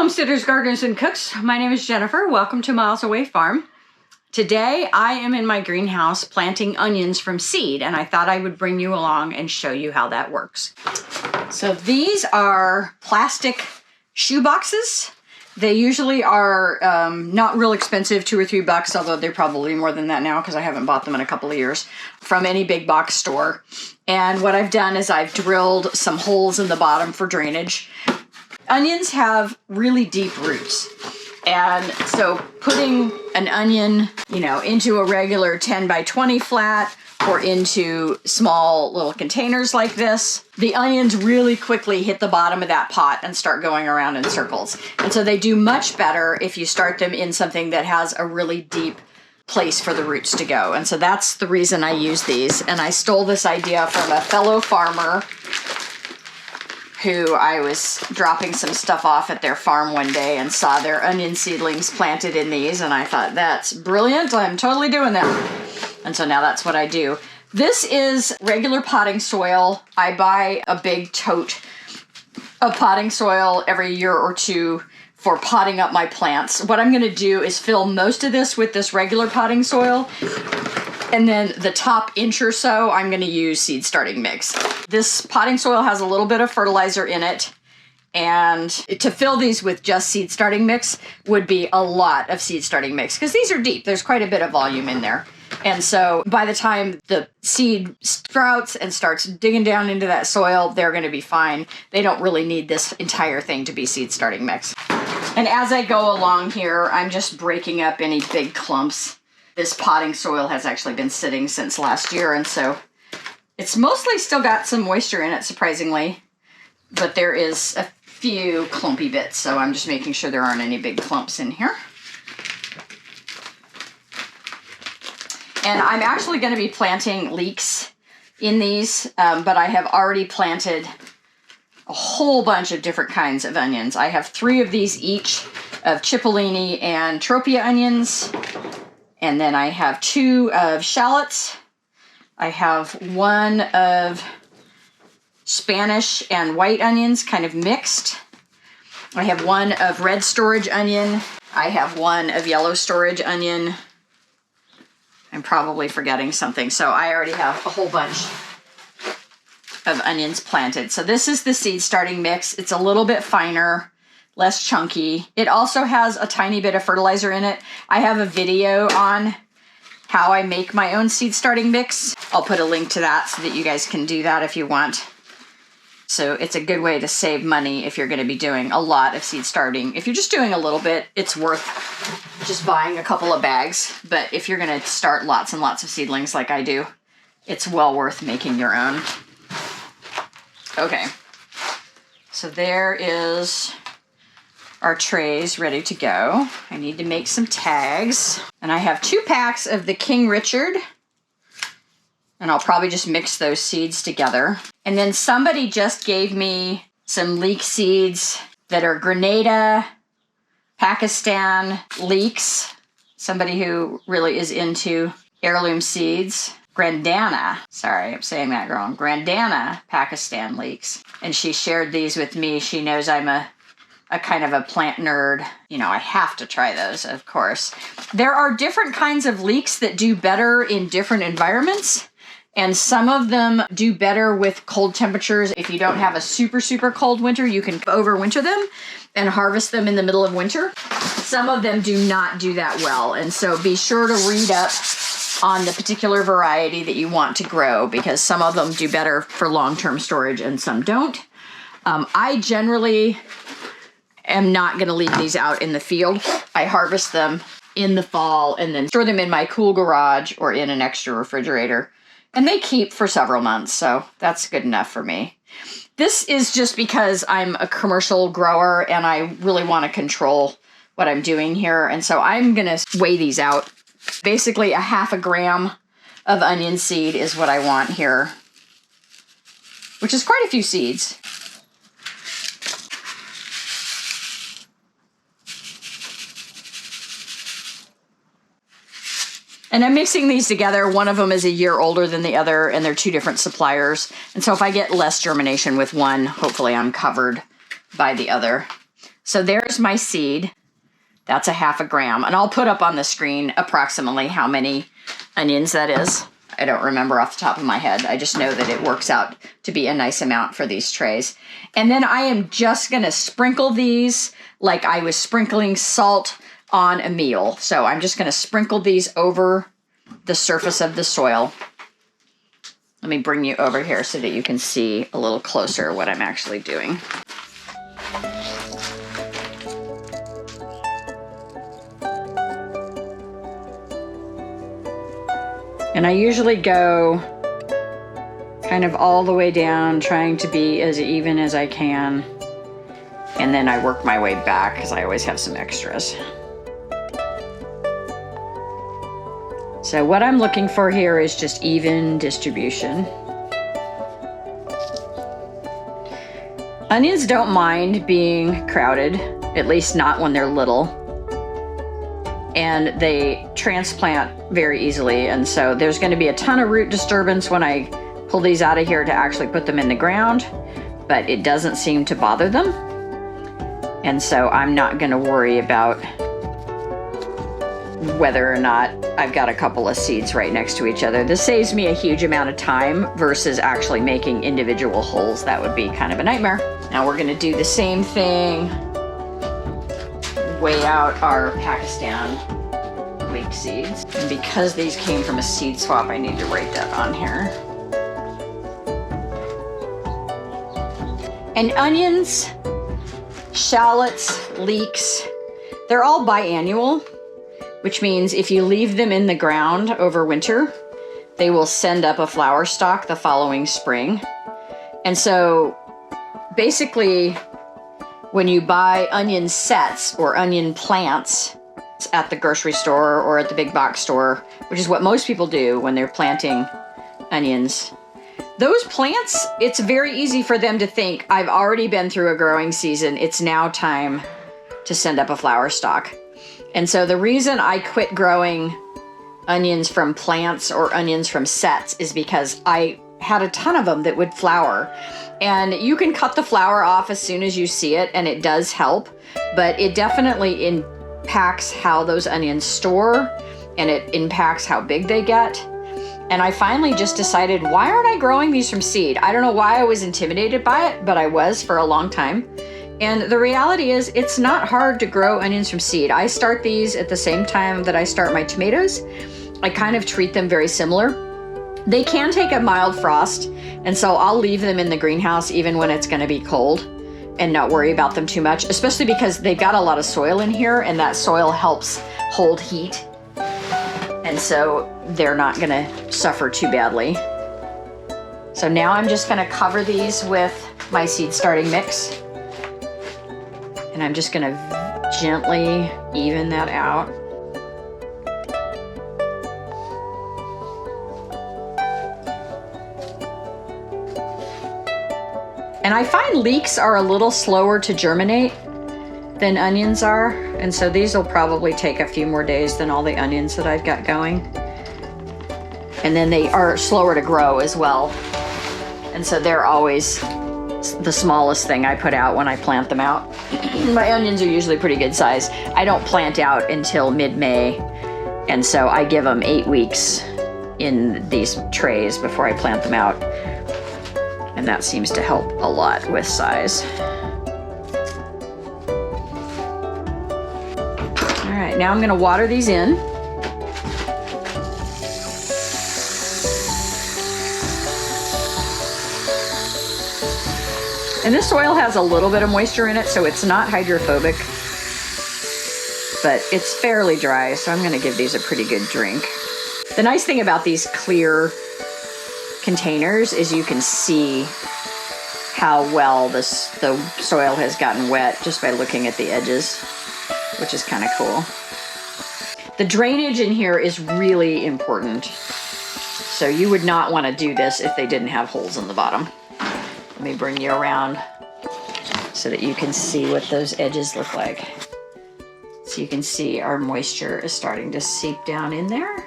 Homesteaders, gardeners, and cooks, my name is Jennifer. Welcome to Miles Away Farm. Today I am in my greenhouse planting onions from seed, and I thought I would bring you along and show you how that works. So these are plastic shoe boxes. They usually are not real expensive, $2 or $3, although they're probably more than that now because I haven't bought them in a couple of years, from any big box store. And what I've done is I've drilled some holes in the bottom for drainage. Onions have really deep roots. And so putting an onion, into a regular 10 by 20 flat or into small little containers like this, the onions really quickly hit the bottom of that pot and start going around in circles. And so they do much better if you start them in something that has a really deep place for the roots to go. And so that's the reason I use these. And I stole this idea from a fellow farmer who I was dropping some stuff off at their farm one day and saw their onion seedlings planted in these, and I thought, that's brilliant, I'm totally doing that. And so now that's what I do. This is regular potting soil. I buy a big tote of potting soil every year or two for potting up my plants. What I'm gonna do is fill most of this with this regular potting soil, and then the top inch or so, I'm gonna use seed starting mix. This potting soil has a little bit of fertilizer in it, and to fill these with just seed starting mix would be a lot of seed starting mix, because these are deep. There's quite a bit of volume in there. And so by the time the seed sprouts and starts digging down into that soil, they're gonna be fine. They don't really need this entire thing to be seed starting mix. And as I go along here, I'm just breaking up any big clumps. This potting soil has actually been sitting since last year, and so it's mostly still got some moisture in it, surprisingly, but there is a few clumpy bits, so I'm just making sure there aren't any big clumps in here. And I'm actually going to be planting leeks in these, but I have already planted a whole bunch of different kinds of onions. I have 3 of these each of Cipollini and Tropea onions. And then I have 2 of shallots. I have 1 of Spanish and white onions, kind of mixed. I have 1 of red storage onion. I have 1 of yellow storage onion. I'm probably forgetting something, so I already have a whole bunch of onions planted. So this is the seed starting mix. It's a little bit finer, less chunky. It also has a tiny bit of fertilizer in it. I have a video on how I make my own seed starting mix. I'll put a link to that so that you guys can do that if you want. So it's a good way to save money if you're going to be doing a lot of seed starting. If you're just doing a little bit, it's worth just buying a couple of bags. But if you're going to start lots and lots of seedlings like I do, it's well worth making your own. Okay, so there is our trays ready to go. I need to make some tags. And I have 2 packs of the King Richard. And I'll probably just mix those seeds together. And then somebody just gave me some leek seeds that are Grenada, Pakistan leeks. Somebody who really is into heirloom seeds. Grandana, sorry, I'm saying that wrong. Grandana Pakistan leeks. And she shared these with me. She knows I'm a kind of a plant nerd. I have to try those, of course. There are different kinds of leeks that do better in different environments, and some of them do better with cold temperatures. If you don't have a super, super cold winter, you can overwinter them and harvest them in the middle of winter. Some of them do not do that well, and so be sure to read up on the particular variety that you want to grow, because some of them do better for long-term storage and some don't. I generally am not going to leave these out in the field. I harvest them in the fall and then store them in my cool garage or in an extra refrigerator. And they keep for several months, so that's good enough for me. This is just because I'm a commercial grower and I really want to control what I'm doing here. And so I'm going to weigh these out. Basically, 1/2 gram of onion seed is what I want here, which is quite a few seeds. And I'm mixing these together. One of them is a year older than the other, and they're 2 different suppliers. And so if I get less germination with one, hopefully I'm covered by the other. So there's my seed. That's a 1/2 gram. And I'll put up on the screen approximately how many onions that is. I don't remember off the top of my head. I just know that it works out to be a nice amount for these trays. And then I am just gonna sprinkle these like I was sprinkling salt on a meal. So I'm just gonna sprinkle these over the surface of the soil. Let me bring you over here so that you can see a little closer what I'm actually doing. And I usually go kind of all the way down, trying to be as even as I can. And then I work my way back because I always have some extras. So what I'm looking for here is just even distribution. Onions don't mind being crowded, at least not when they're little. And they transplant very easily. And so there's going to be a ton of root disturbance when I pull these out of here to actually put them in the ground, but it doesn't seem to bother them. And so I'm not going to worry about whether or not I've got a couple of seeds right next to each other. This saves me a huge amount of time versus actually making individual holes. That would be kind of a nightmare. Now we're going to do the same thing. Weigh out our Pakistan leek seeds. And because these came from a seed swap, I need to write that on here. And onions, shallots, leeks, they're all biannual, which means if you leave them in the ground over winter, they will send up a flower stalk the following spring. And so basically, when you buy onion sets or onion plants at the grocery store or at the big box store, which is what most people do when they're planting onions, those plants, it's very easy for them to think, I've already been through a growing season. It's now time to send up a flower stalk. And so the reason I quit growing onions from plants or onions from sets is because I had a ton of them that would flower. And you can cut the flower off as soon as you see it, and it does help, but it definitely impacts how those onions store, and it impacts how big they get. And I finally just decided, why aren't I growing these from seed? I don't know why I was intimidated by it, but I was for a long time. And the reality is, it's not hard to grow onions from seed. I start these at the same time that I start my tomatoes. I kind of treat them very similar. They can take a mild frost, and so I'll leave them in the greenhouse even when it's going to be cold and not worry about them too much, especially because they've got a lot of soil in here, and that soil helps hold heat. And so they're not going to suffer too badly. So now I'm just going to cover these with my seed starting mix. And I'm just going to gently even that out. And I find leeks are a little slower to germinate than onions are. And so these will probably take a few more days than all the onions that I've got going. And then they are slower to grow as well. And so they're always the smallest thing I put out when I plant them out. My onions are usually pretty good size. I don't plant out until mid-May. And so I give them 8 weeks in these trays before I plant them out. And that seems to help a lot with size. All right, now I'm gonna water these in. And this soil has a little bit of moisture in it, so it's not hydrophobic, but it's fairly dry, so I'm gonna give these a pretty good drink. The nice thing about these clear containers is you can see how well the soil has gotten wet just by looking at the edges, which is kind of cool. The drainage in here is really important. So you would not want to do this if they didn't have holes in the bottom. Let me bring you around so that you can see what those edges look like. So you can see our moisture is starting to seep down in there.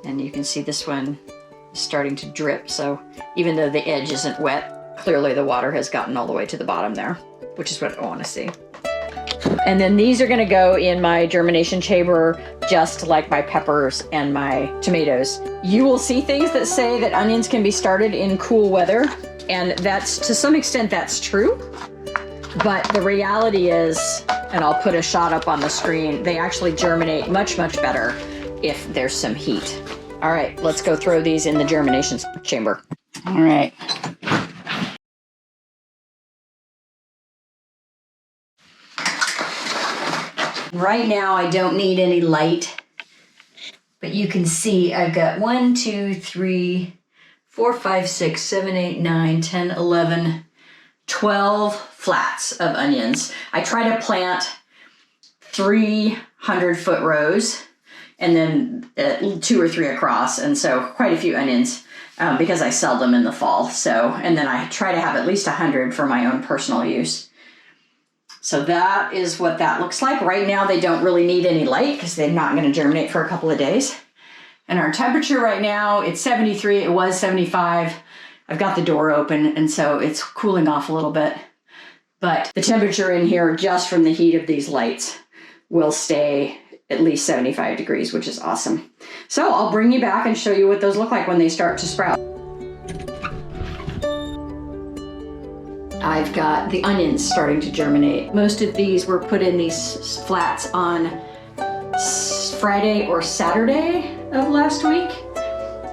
And you can see this one starting to drip, so even though the edge isn't wet, clearly the water has gotten all the way to the bottom there. which is what I want to see. And then these are going to go in my germination chamber, just like my peppers and my tomatoes. You will see things that say that onions can be started in cool weather, and that's, to some extent, that's true. But the reality is, and I'll put a shot up on the screen, they actually germinate much, much better if there's some heat. All right, let's go throw these in the germination chamber. All right. Right now, I don't need any light, but you can see I've got 1, 2, 3, 4, 5, 6, 7, 8, 9, 10, 11, 12 flats of onions. I try to plant 300-foot rows and then 2 or 3 across, and so quite a few onions because I sell them in the fall. So, and then I try to have at least 100 for my own personal use. So that is what that looks like. Right now they don't really need any light because they're not going to germinate for a couple of days. And our temperature right now, it's 73, it was 75. I've got the door open, and so it's cooling off a little bit. But the temperature in here, just from the heat of these lights, will stay at least 75 degrees, which is awesome. So I'll bring you back and show you what those look like when they start to sprout. I've got the onions starting to germinate. Most of these were put in these flats on Friday or Saturday of last week.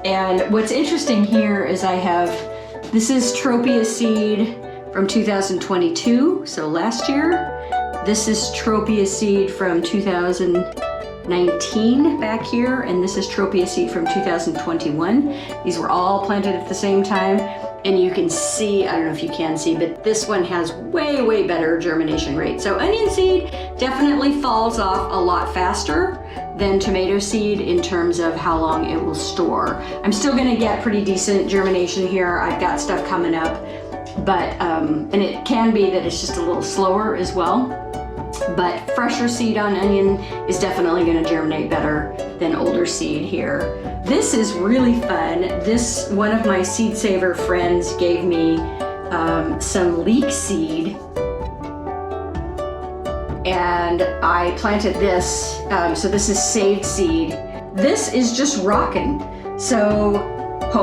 And what's interesting here is this is Tropea seed from 2022, so last year. This is Tropea seed from 2019 back here, and this is Tropea seed from 2021. These were all planted at the same time, and you can see, I don't know if you can see, but this one has way, way better germination rate. So onion seed definitely falls off a lot faster than tomato seed in terms of how long it will store. I'm still gonna get pretty decent germination here. I've got stuff coming up, but, and it can be that it's just a little slower as well. But fresher seed on onion is definitely gonna germinate better than older seed here. This is really fun. One of my Seed Saver friends gave me some leek seed, and I planted this. So this is saved seed. This is just rockin'. So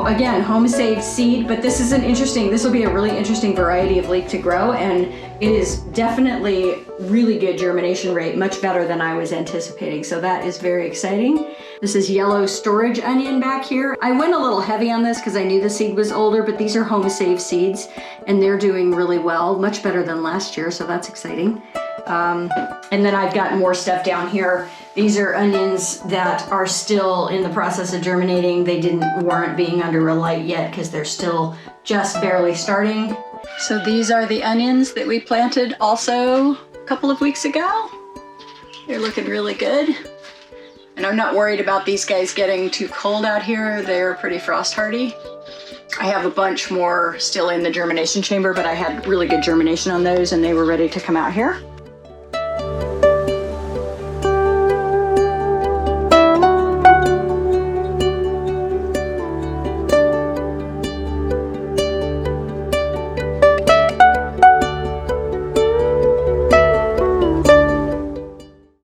again, home saved seed, but this is this will be a really interesting variety of leek to grow, and it is definitely really good germination rate, much better than I was anticipating. So that is very exciting. This is yellow storage onion back here. I went a little heavy on this because I knew the seed was older, but these are home saved seeds and they're doing really well, much better than last year, so that's exciting. And then I've got more stuff down here. These are onions that are still in the process of germinating. They weren't being under a light yet because they're still just barely starting. So these are the onions that we planted also a couple of weeks ago. They're looking really good. And I'm not worried about these guys getting too cold out here. They're pretty frost hardy. I have a bunch more still in the germination chamber, but I had really good germination on those and they were ready to come out here.